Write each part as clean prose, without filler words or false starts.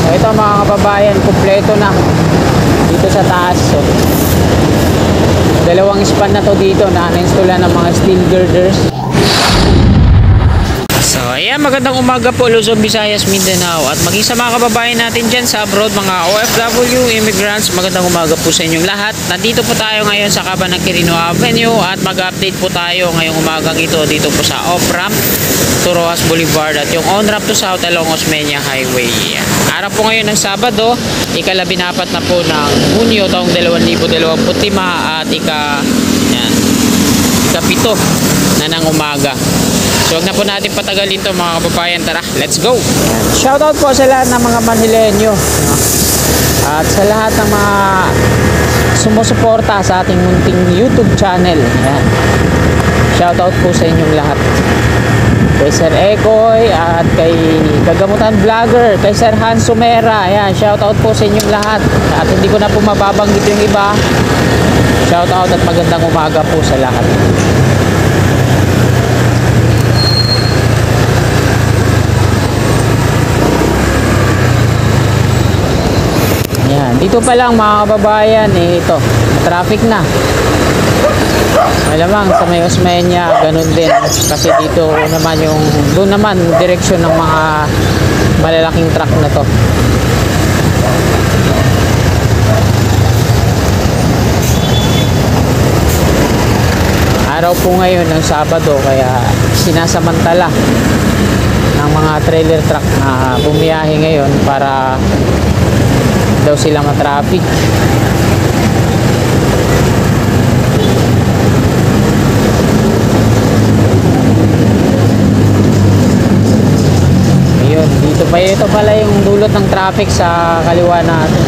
Ito mga kababayan, kumpleto na dito sa taas. So, dalawang span na to dito na na-installan ng mga steel girders. So ayan, magandang umaga po Luzon, Visayas, Mindanao at maging sa mga kababayan natin dyan sa abroad, mga OFW, immigrants, magandang umaga po sa inyong lahat. Nandito po tayo ngayon sa Kaban ng Quirino Avenue at mag-update po tayo ngayong umagang ito dito po sa off-ramp to Roxas Boulevard at yung on-ramp to South along Osmeña Highway. Araw po ngayon ng Sabado, ika-14 na po ng Hunyo taong 2025 at ika-7 na ng umaga. So wag na po natin patagalin to mga kababayan, tara, let's go! Shoutout po sa lahat ng mga Manileño, no? At sa lahat ng mga sumusuporta sa ating munting YouTube channel. Ayan. Shoutout po sa inyong lahat. Kay Sir Ekoy at kay Gagamutan Vlogger, kay Sir Hans Sumera. Ayan, shoutout po sa inyong lahat. At hindi ko na po mababanggit yung iba. Shoutout at magandang umaga po sa lahat. Ayan, dito pa lang mga kababayan, ito, traffic na. Malamang sa may Osmeña, ganun din. Kasi dito naman doon naman, direksyon ng mga malalaking truck na to. Araw po ngayon ng Sabado, kaya sinasamantala ng mga trailer truck na bumiyahe ngayon para daw sila matraffic. Ayun, ito pala yung dulot ng traffic sa kaliwa natin.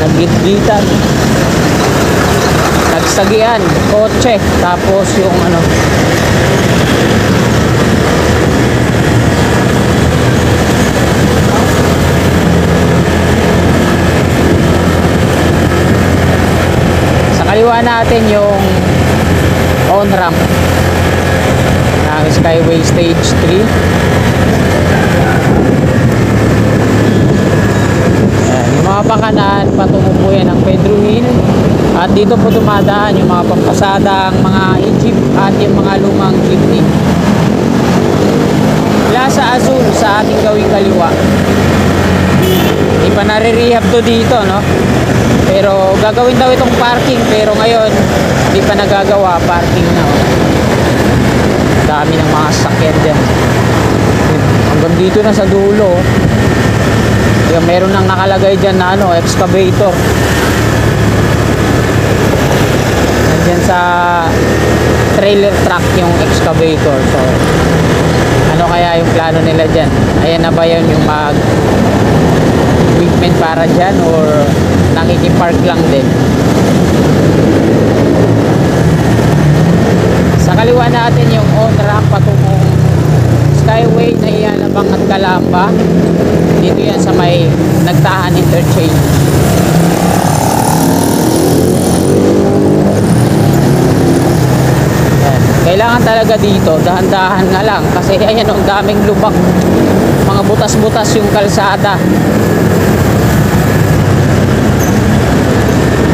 Naggitgitan, nagsagian, kotse, tapos yung kaliwa natin yung on-ramp ng Skyway Stage 3. Ayan, yung mga pakanan patungo po yan ng Pedro Hill at dito po dumadaan yung mga pampasadang mga jeep at yung mga lumang jeepney. Plaza Azul sa ating gawing kaliwa. Hindi pa nare-rehab to dito, no? Pero gagawin daw itong parking, pero ngayon hindi pa nagagawa, parking na. Dami ng mga sasakyan dyan. Hanggang dito na sa dulo. Yung meron nang nakalagay dyan na excavator. Nandyan sa trailer truck yung excavator. So ano kaya yung plano nila dyan? Ayan na ba yun yung equipment para dyan or nakikipark lang din? Sa kaliwa natin yung on-ramp patungong Skyway na Ialabang at Calamba. Dito yan sa may Nagtahan Interchange. Yan. Kailangan talaga dito dahan-dahan nga lang kasi ayan ang daming lubak, mga butas-butas yung kalsada.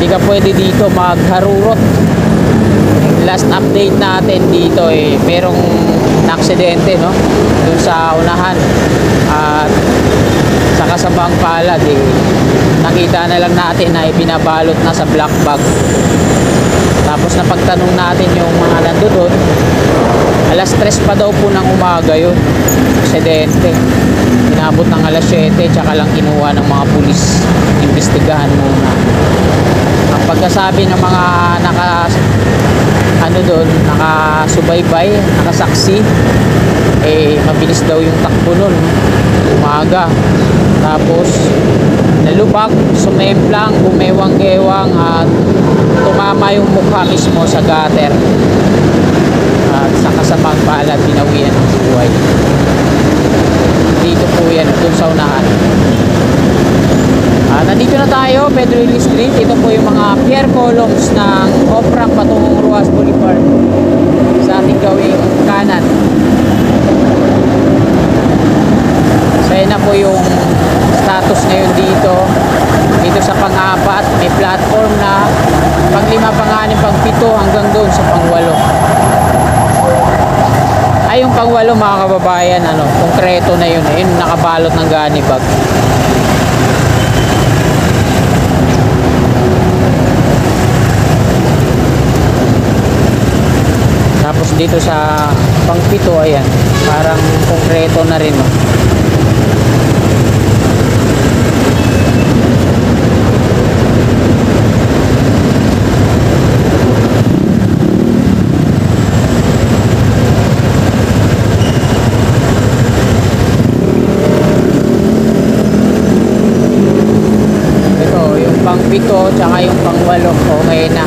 Hindi ka pwede dito magharurot. Last update natin dito merong aksidente, no, dun sa unahan at sa kasabang palad nakita na lang natin na ibinabalot na sa black bag. Tapos napagtanong natin yung mga nandoon, alas 3 pa daw po ng umaga yun aksidente. Inabot ng alas 7 tsaka lang kinuha ng mga pulis. Imbestigahan muna. Ang pagkasabi ng mga nakasubaybay, nakasaksi, mabilis daw yung takbo nun umaga. Tapos nalubak, sumemplang, bumewang-gewang at tumama yung mukha mismo sa gutter. At sa kasamang palad, binawian ng buhay. Dito po yan, dun sa unahan. Nandito na tayo, Pedro Hill Street. Ito po yung mga pier columns ng off-ramp patungong Roxas Boulevard sa ating gawing kanan. So, yan na po yung status ngayon dito. Dito sa pang-apat, may platform na pang-5, pang-6, pang-7 hanggang doon sa pang-8. Ay, yung pang-8 mga kababayan, ano, konkreto na yun. Yun, nakabalot ng gunny bag. Tapos dito sa pang-7, ayan, parang konkreto na rin, no? Ito, yung pang-7 tsaka yung pang-8, okay na.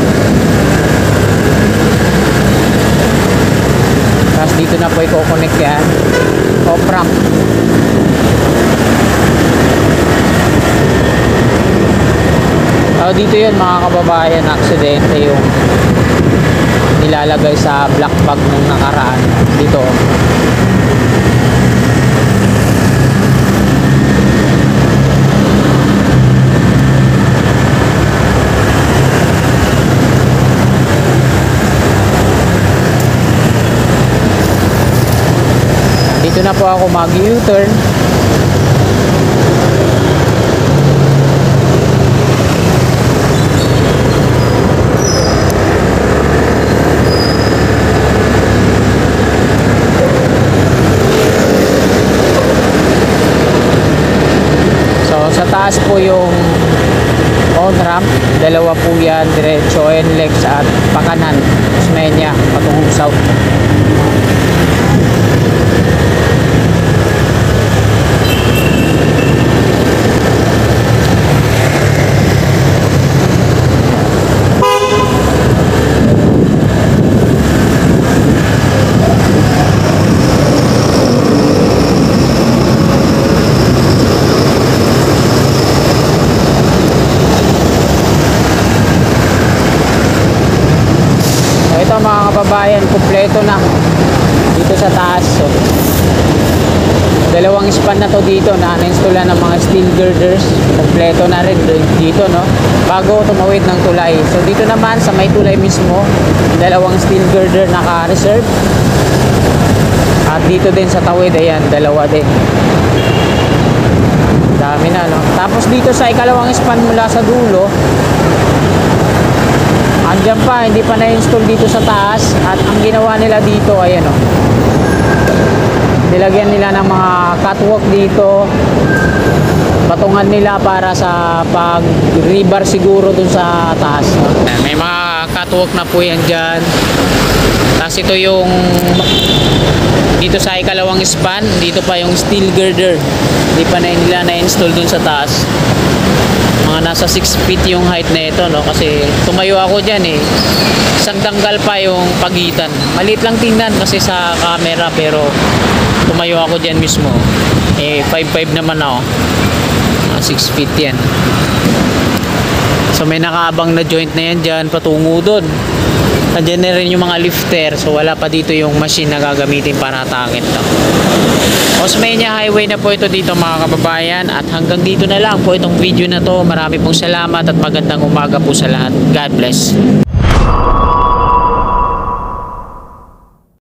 Tapos dito na po i-connect yan, off-ramp. Dito yun mga kababayan, aksidente yung nilalagay sa black bag nung nakaraan. Dito dito na po ako mag-U-turn. So sa taas po yung on-ramp, dalawa po yan, diretso NLEX at pakanan Osmeña patungong south. Ito mga kababayan, kumpleto na dito sa taas. So, dalawang span na to dito na na-installan ng mga steel girders. Kumpleto na rin dito, no, bago tumawid ng tulay. So dito naman sa may tulay mismo, dalawang steel girder naka-reserve. At dito din sa tawid, ayan, dalawa din. Dami na, no. Tapos dito sa ikalawang span mula sa dulo, andyan pa, hindi pa na-install dito sa taas. At ang ginawa nila dito, ayan, o, nilagyan nila ng mga catwalk dito, patungan nila para sa pag-rebar siguro dun sa taas, no? May mga catwalk na po yan dyan. Tapos ito yung dito sa ikalawang span, dito pa yung steel girder, hindi pa na nila na-install dun sa taas. Mga nasa 6 feet yung height na ito, no? Kasi tumayo ako dyan, eh, isang danggal pa yung pagitan. Maliit lang tingnan kasi sa camera, pero tumayo ako dyan mismo, eh 5'5" naman ako, 6 feet yan. So may nakaabang na joint na yan dyan patungo doon. Nandiyan na rin yung mga lifter. So wala pa dito yung machine na gagamitin para hatangin to. Osmeña Highway na po ito dito mga kababayan. At hanggang dito na lang po itong video na to. Marami pong salamat at magandang umaga po sa lahat. God bless.